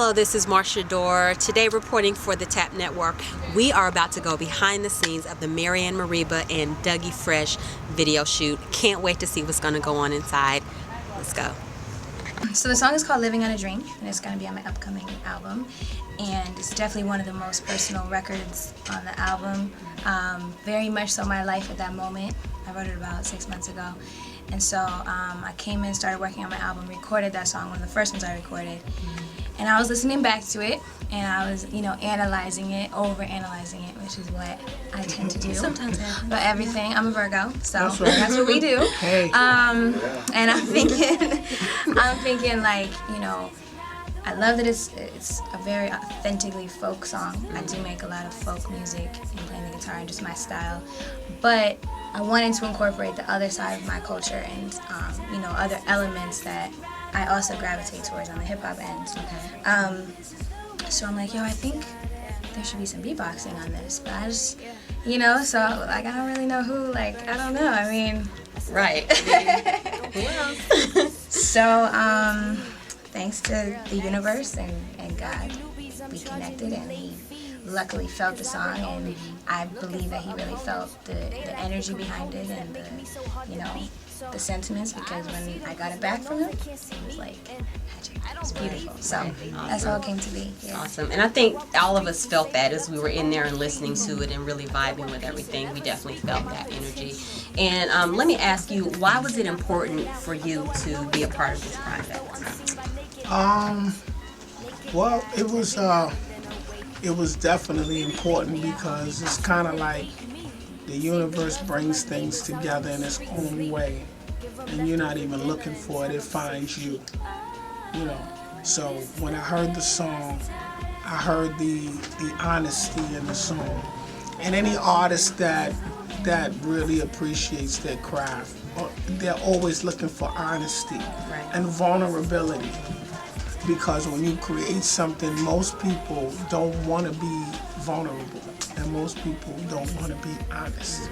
Hello, this is Marsha Dore. Today reporting for the TAP Network. We are about to go behind the scenes of the Marian Mereba and Dougie Fresh video shoot. Can't wait to see what's going to go on inside. Let's go. So the song is called Living on a Dream, and it's going to be on my upcoming album. And it's definitely one of the most personal records on the album. Very much so my life at that moment. I wrote it about 6 months ago. And so I came in, started working on my album, recorded that song, one of the first ones I recorded. And I was listening back to it, and I was, analyzing it, over-analyzing it, which is what I tend to do. Sometimes But everything, I'm a Virgo, so that's what we do. Hey. And I'm thinking, I love that it's a very authentically folk song. I do make a lot of folk music and playing the guitar and just my style. But I wanted to incorporate the other side of my culture and, other elements that I also gravitate towards on the hip-hop end. So I'm like, I think there should be some beatboxing on this. But I just, so I don't really know who, I don't know. I mean... Right. Who else? So, thanks to the universe and God, we connected, and he luckily felt the song, and I believe that he really felt the energy behind it and the sentiments, because when I got it back from him, it was like magic. It was beautiful. So that's how it came to be. Yeah. Awesome. And I think all of us felt that as we were in there and listening to it and really vibing with everything. We definitely felt that energy. And let me ask you, why was it important for you to be a part of this project? Well, it was definitely important because it's kind of like the universe brings things together in its own way, and you're not even looking for it, it finds you, So when I heard the song, I heard the honesty in the song. And any artist that really appreciates their craft, they're always looking for honesty and vulnerability. Because when you create something, most people don't want to be vulnerable, and most people don't want to be honest.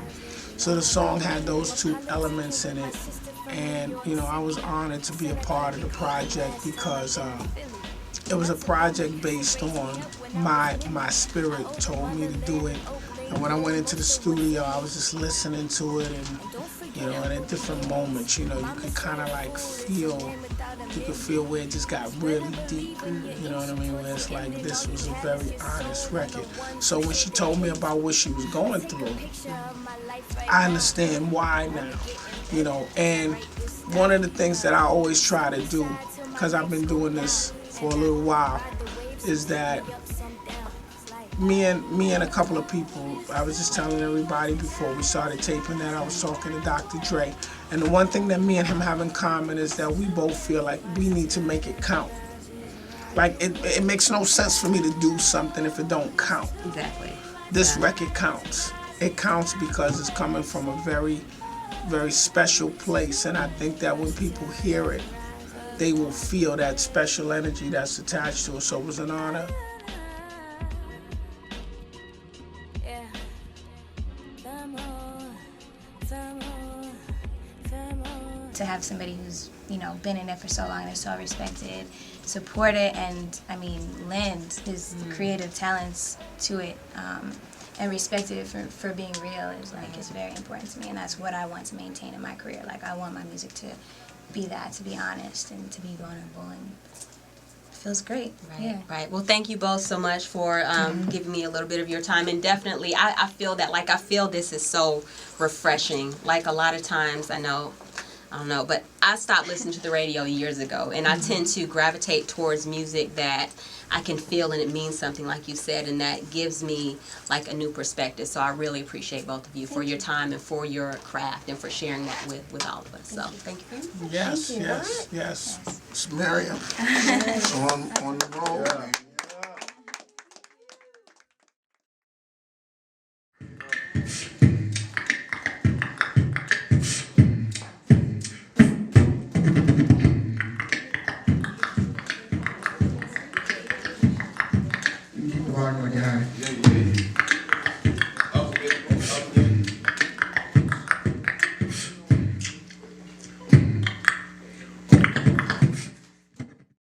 So the song had those two elements in it, and I was honored to be a part of the project because it was a project based on my spirit told me to do it. And when I went into the studio, I was just listening to it, and and at different moments, you could kind of feel where it just got really deep. You know what I mean? Where it's like this was a very honest record. So when she told me about what she was going through, I understand why now. And one of the things that I always try to do, because I've been doing this for a little while, is that me and a couple of people, I was just telling everybody before we started taping that I was talking to Dr. Dre, and the one thing that me and him have in common is that we both feel like we need to make it count. Like it makes no sense for me to do something if it don't count. Exactly. This record counts. It counts because it's coming from a very, very special place, and I think that when people hear it, they will feel that special energy that's attached to it. So it was an honor. To have somebody who's, been in it for so long and is so respected, support it, and, lend his creative talents to it, and respect it for being real is very important to me, and that's what I want to maintain in my career. I want my music to be that, to be honest and to be vulnerable, and it feels great. Right, yeah. Right. Well, thank you both so much for giving me a little bit of your time, and definitely I feel that, I feel this is so refreshing. A lot of times I don't know, but I stopped listening to the radio years ago, and I tend to gravitate towards music that I can feel and it means something, like you said, and that gives me a new perspective. So I really appreciate both of you for your time and for your craft and for sharing that with all of us. So thank you very much. Yes, Thank you. yes. It's Marian on the road. Yeah. Keep it hard on your hand.